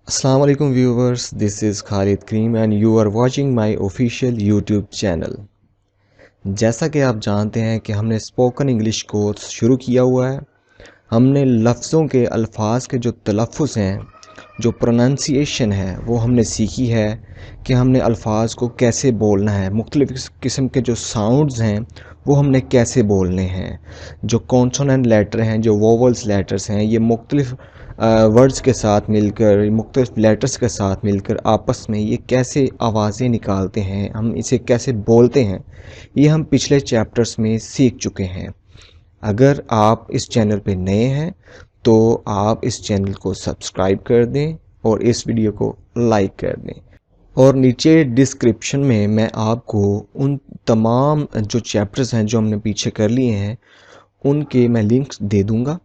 Assalamu alaikum viewers, this is Khalid Kareem and you are watching my official YouTube channel. जैसा कि आप जानते हैं कि हमने स्पोकन इंग्लिश कोर्स शुरू किया हुआ है। हमने लफ्ज़ों के अल्फाज के जो तलफ़्फ़ुज़ हैं, जो प्रोनंसिएशन है, वो हमने सीखी है कि हमने अल्फाज को कैसे बोलना है। मुख्तलिफ़ किस्म के जो साउंड्स हैं वो हमने कैसे बोलने हैं। जो कॉन्सोनेंट लेटर हैं, जो वोवल्स लेटर्स हैं, ये मुख्तलिफ़ वर्ड्स के साथ मिलकर, मुख्तलिफ़ लेटर्स के साथ मिलकर आपस में ये कैसे आवाज़ें निकालते हैं, हम इसे कैसे बोलते हैं, ये हम पिछले चैप्टर्स में सीख चुके हैं। अगर आप इस चैनल पे नए हैं तो आप इस चैनल को सब्सक्राइब कर दें और इस वीडियो को लाइक कर दें। और नीचे डिस्क्रिप्शन में मैं आपको उन तमाम जो चैप्टर्स हैं जो हमने पीछे कर लिए हैं उनके मैं लिंक्स दे दूंगा।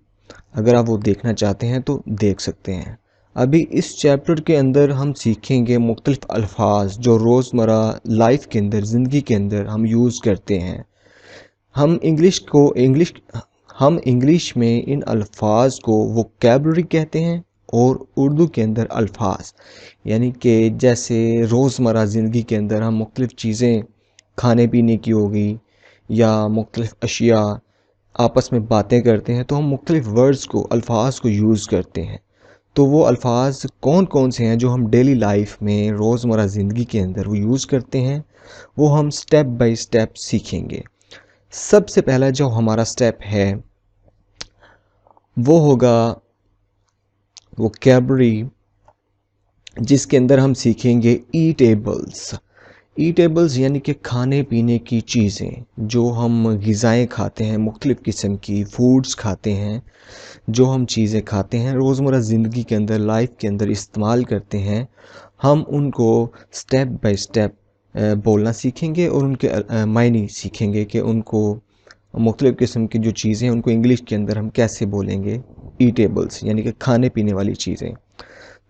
अगर आप वो देखना चाहते हैं तो देख सकते हैं। अभी इस चैप्टर के अंदर हम सीखेंगे मुख्तलिफ़ अल्फाज जो रोज़मर्रा लाइफ के अंदर, ज़िंदगी के अंदर हम यूज़ करते हैं। हम इंग्लिश में इन अल्फाज को वोकैबुलरी कहते हैं और उर्दू के अंदर अल्फाज, यानी कि जैसे रोज़मर्रा ज़िंदगी के अंदर हम मुख्तलिफ़ चीज़ें खाने पीने की होगी या मुख्तलिफ़ अशिया आपस में बातें करते हैं तो हम मुख्तलिफ़ वर्ड्स को, अल्फाज को यूज़ करते हैं। तो वो अल्फाज कौन कौन से हैं जो हम डेली लाइफ में रोज़मर्रा ज़िंदगी के अंदर वो यूज़ करते हैं, वो हम स्टेप बाय स्टेप सीखेंगे। सबसे पहला जो हमारा स्टेप है वो होगा वोकैबुलरी, जिसके अंदर हम सीखेंगे ईटेबल्स। ईटेबल्स यानी कि खाने पीने की चीज़ें, जो हम ग़िज़ाएँ खाते हैं, मुख्तलिफ़ किस्म की फूड्स खाते हैं, जो हम चीज़ें खाते हैं रोज़मर्रा ज़िंदगी के अंदर, लाइफ के अंदर इस्तेमाल करते हैं, हम उनको स्टेप बाय स्टेप बोलना सीखेंगे और उनके मायने सीखेंगे कि उनको मुख्तलिफ़ किस्म की जो चीज़ें हैं उनको इंग्लिश के अंदर हम कैसे बोलेंगे। ईटेबल्स यानी कि खाने पीने वाली चीज़ें।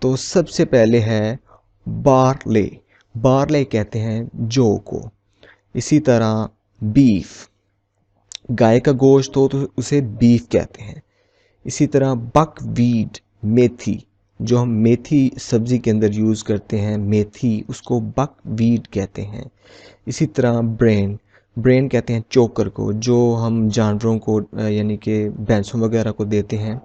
तो सबसे पहले है बारले। बारले कहते हैं जौ को। इसी तरह बीफ, गाय का गोश्त हो तो उसे बीफ कहते हैं। इसी तरह बकवीट, मेथी, जो हम मेथी सब्ज़ी के अंदर यूज़ करते हैं, मेथी, उसको बकवीट कहते हैं। इसी तरह ब्रेन, ब्रेन कहते हैं चोकर को, जो हम जानवरों को यानी कि भैंसों वगैरह को देते हैं,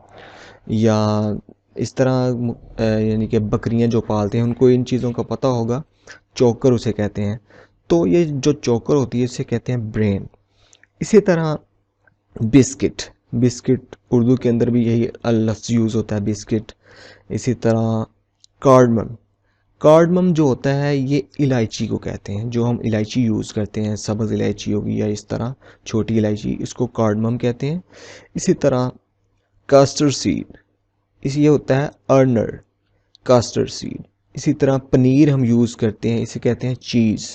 या इस तरह यानी कि बकरियां जो पालते हैं उनको इन चीज़ों का पता होगा, चोकर उसे कहते हैं। तो ये जो चोकर होती है इसे कहते हैं ब्रेन। इसी तरह बिस्किट, बिस्किट उर्दू के अंदर भी यही लफ्ज़ यूज़ होता है, बिस्किट। इसी तरह कार्डमम, कार्डमम जो होता है ये इलायची को कहते हैं, जो हम इलायची यूज़ करते हैं, सब्ज़ इलायची होगी या इस तरह छोटी इलायची, इसको कार्डमम कहते हैं। इसी तरह कास्टर सीड, इस ये होता है अर्नर, कास्टर सीड। इसी तरह पनीर हम यूज़ करते हैं, इसे कहते हैं चीज़।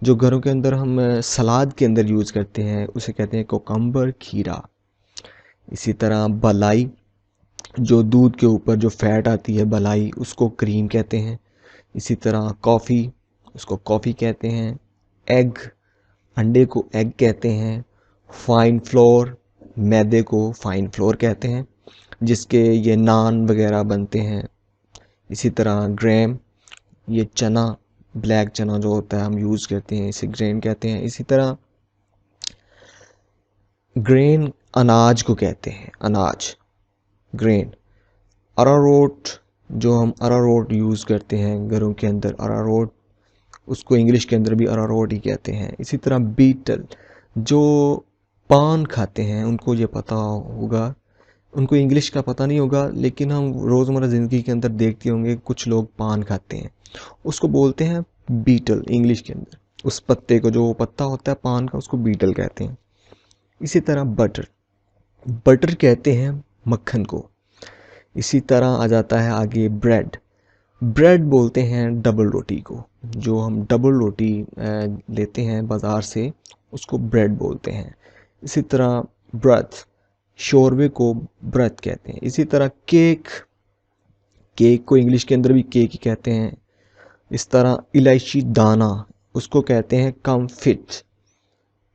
जो घरों के अंदर हम सलाद के अंदर यूज़ करते हैं उसे कहते हैं कोकम्बर, खीरा। इसी तरह बलाई, जो दूध के ऊपर जो फैट आती है बलाई, उसको क्रीम कहते हैं। इसी तरह कॉफ़ी, उसको कॉफ़ी कहते हैं। एग, अंडे को एग कहते हैं। फाइन फ्लोर, मैदे को फाइन फ्लोर कहते हैं, जिसके ये नान वगैरह बनते हैं। इसी तरह ग्रेम, ये चना, ब्लैक चना जो होता है हम यूज़ करते हैं, इसे ग्रेन कहते हैं। इसी तरह ग्रेन अनाज को कहते हैं, अनाज, ग्रेन। अरारोट, जो हम अरारोट यूज़ करते हैं घरों के अंदर, अरारोट, उसको इंग्लिश के अंदर भी अरारोट ही कहते हैं। इसी तरह बीटल, जो पान खाते हैं उनको ये पता होगा, उनको इंग्लिश का पता नहीं होगा लेकिन हम रोज़मर्रा ज़िंदगी के अंदर देखते होंगे कुछ लोग पान खाते हैं, उसको बोलते हैं बीटल इंग्लिश के अंदर। उस पत्ते को, जो पत्ता होता है पान का, उसको बीटल कहते हैं। इसी तरह बटर, बटर कहते हैं मक्खन को। इसी तरह आ जाता है आगे ब्रेड, ब्रेड बोलते हैं डबल रोटी को, जो हम डबल रोटी लेते हैं बाज़ार से उसको ब्रेड बोलते हैं। इसी तरह ब्रथ, शोरबे को ब्रथ कहते हैं। इसी तरह केक, केक को इंग्लिश के अंदर भी केक ही कहते हैं। इस तरह इलायची दाना, उसको कहते हैं कमफिट।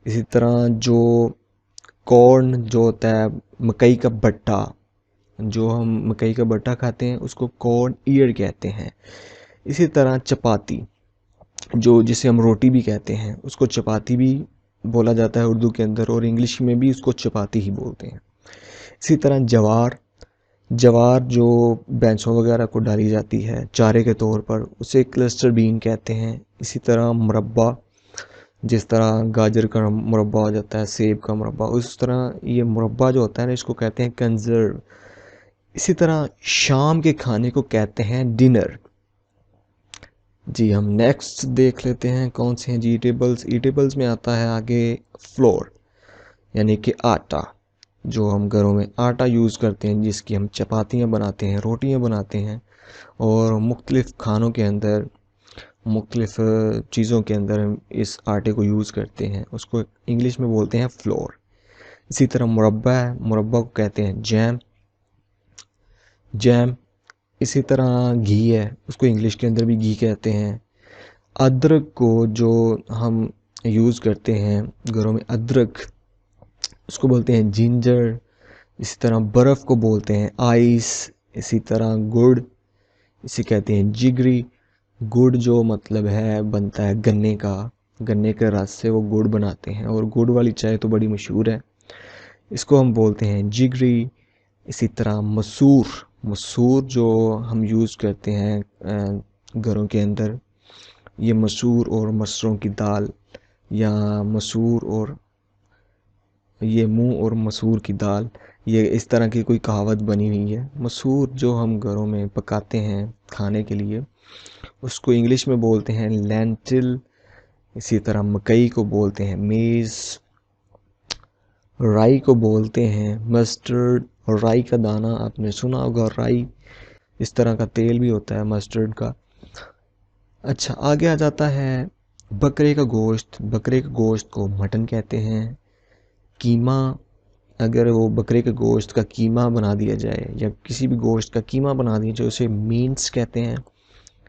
इसी तरह जो कॉर्न जो होता है, मकई का भट्टा, جو ہم مکئی کا بٹا کھاتے ہیں اس کو کارن ایئر کہتے ہیں. اسی طرح چپاتی جسے ہم روٹی بھی کہتے ہیں اس کو چپاتی بھی بولا جاتا ہے اردو کے اندر، اور انگلش میں بھی اس کو چپاتی ہی بولتے ہیں. اسی طرح جوار جو بینسوں وغیرہ کو ڈالی جاتی ہے چارے کے طور پر، اسے کلسٹر بین کہتے ہیں. اسی طرح مربع، جس طرح گاجر کا مربع ہو جاتا ہے، سیب کا مربع، اس طرح یہ مربع جو ہوتا ہے نا اس کو کہتے ہیں کنزرو. اسی طرح شام کے کھانے کو کہتے ہیں ڈنر. جی ہم نیکسٹ دیکھ لیتے ہیں کون سے ہیں جی ایٹیبلز. ایٹیبلز میں آتا ہے آگے فلور، یعنی کہ آٹا، جو ہم گھروں میں آٹا یوز کرتے ہیں، جس کی ہم چپاتیاں بناتے ہیں، روٹیاں بناتے ہیں، اور مختلف کھانوں کے اندر، مختلف چیزوں کے اندر ہم اس آٹے کو یوز کرتے ہیں. اس کو انگلش میں بولتے ہیں فلور. اسی طرح مربع ہے، مربع کو کہتے ہیں جیم. اسی طرح گھی ہے، اس کو انگلش کے اندر بھی گھی کہتے ہیں. ادرک کو جو ہم یوز کرتے ہیں گھروں میں، ادرک، اس کو بولتے ہیں جنجر. اسی طرح برف کو بولتے ہیں آئس. اسی طرح گڑ، اسے کہتے ہیں جگری. گڑ جو مطلب ہے بنتا ہے گنے کے رس سے وہ گڑ بناتے ہیں، اور گڑ والی چائے تو بڑی مشہور ہے، اس کو ہم بولتے ہیں جگری. اسی طرح مسور جو ہم یوز کرتے ہیں گھروں کے اندر، یہ مسور اور مسروں کی دال، یا مسور اور یہ منہ اور مسور کی دال، یہ اس طرح کی کوئی کہاوت بنی ہوئی ہے. مسور جو ہم گھروں میں پکاتے ہیں کھانے کے لیے، اس کو انگلش میں بولتے ہیں لینٹل. اسی طرح مکئی کو بولتے ہیں میز. رائی کو بولتے ہیں مسٹرڈ. اور رائی کا دانہ آپ نے سنا ہوگا، رائی اس طرح کا تیل بھی ہوتا ہے مسٹرڈ کا. اچھا آگے آ جاتا ہے بکرے کا گوشت. بکرے کا گوشت کو مٹن کہتے ہیں. قیمہ، اگر وہ بکرے کے گوشت کا قیمہ بنا دیا جائے یا کسی بھی گوشت کا قیمہ بنا دیا جائے، اسے مینس کہتے ہیں.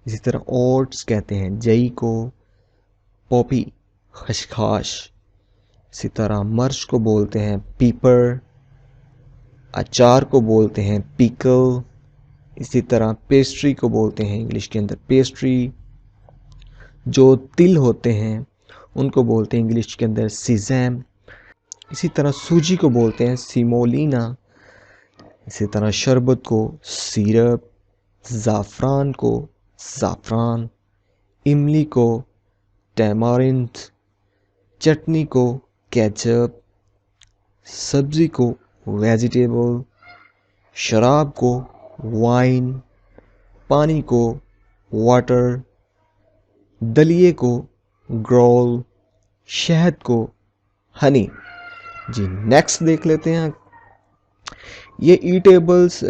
اسی طرح اوٹس کہتے ہیں جئی کو، پوپی خشخاش. اسی طرح مرچ کو بولتے ہیں پیپر. اچار کو بولتے ہیں پیکل. اسی طرح پیسٹری کو بولتے ہیں انگلش کے اندر پیسٹری. جو تل ہوتے ہیں ان کو بولتے ہیں انگلش کے اندر سیزیم. اسی طرح سوجی کو بولتے ہیں سیمولینا. اسی طرح شربت کو سیرپ. زعفران کو زعفران. املی کو ٹیمارنٹ. چٹنی کو کیچپ. سبزی کو ویجیٹیبل. شراب کو وائن. پانی کو واٹر. دلیے کو گرول. شہد کو ہنی. جی نیکسٹ دیکھ لیتے ہیں. یہ ایٹیبلز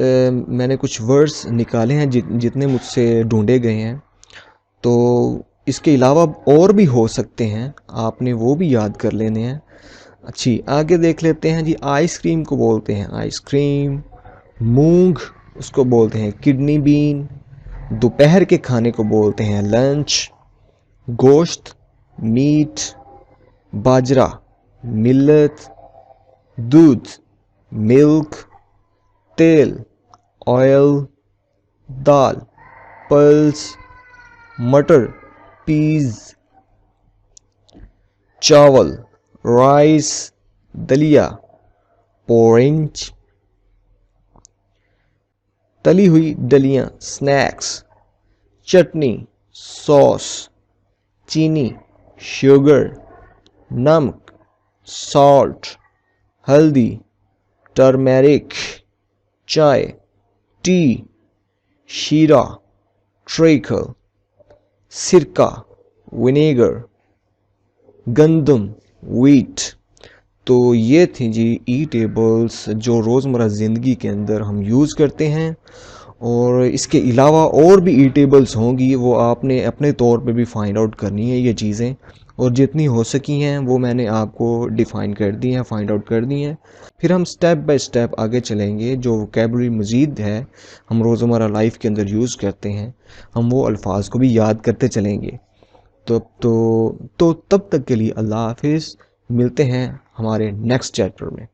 میں نے کچھ ورڈز نکالے ہیں جتنے مجھ سے ڈھونڈے گئے ہیں، تو اس کے علاوہ اور بھی ہو سکتے ہیں، آپ نے وہ بھی یاد کر لینے ہیں. اچھی آگے دیکھ لیتے ہیں جی. آئس کریم کو بولتے ہیں آئس کریم. مونگ، اس کو بولتے ہیں کڈنی بین. دوپہر کے کھانے کو بولتے ہیں لنچ. گوشت میٹ. باجرہ ملت. دودھ ملک. تیل آئل. دال پلس. مٹر پیز. چاول رائس. دلیا پورنج. تلی ہوئی دلیاں سنیکس. چٹنی سوس. چینی شوگر. نمک سالٹ. ہلدی ٹرمیرک. چائے ٹی. شیرہ ٹریکل. سرکہ ونیگر. گندم ویٹ. تو یہ تھیں جی ایٹیبلز جو روزمرہ زندگی کے اندر ہم یوز کرتے ہیں، اور اس کے علاوہ اور بھی ایٹیبلز ہوں گی، وہ آپ نے اپنے طور پہ بھی فائنڈ آؤٹ کرنی ہے یہ چیزیں، اور جتنی ہو سکی ہیں وہ میں نے آپ کو ڈیفائن کر دی ہیں، فائنڈ آؤٹ کر دی ہیں. پھر ہم سٹیپ بائی سٹیپ آگے چلیں گے. جو ووکیبلری مزید ہے ہم روزمرہ لائف کے اندر یوز کرتے ہیں، ہم وہ الفاظ کو بھی یاد کرتے چلیں گے. تو تب تک کے لیے اللہ حافظ. ملتے ہیں ہمارے نیکسٹ چیپٹر میں.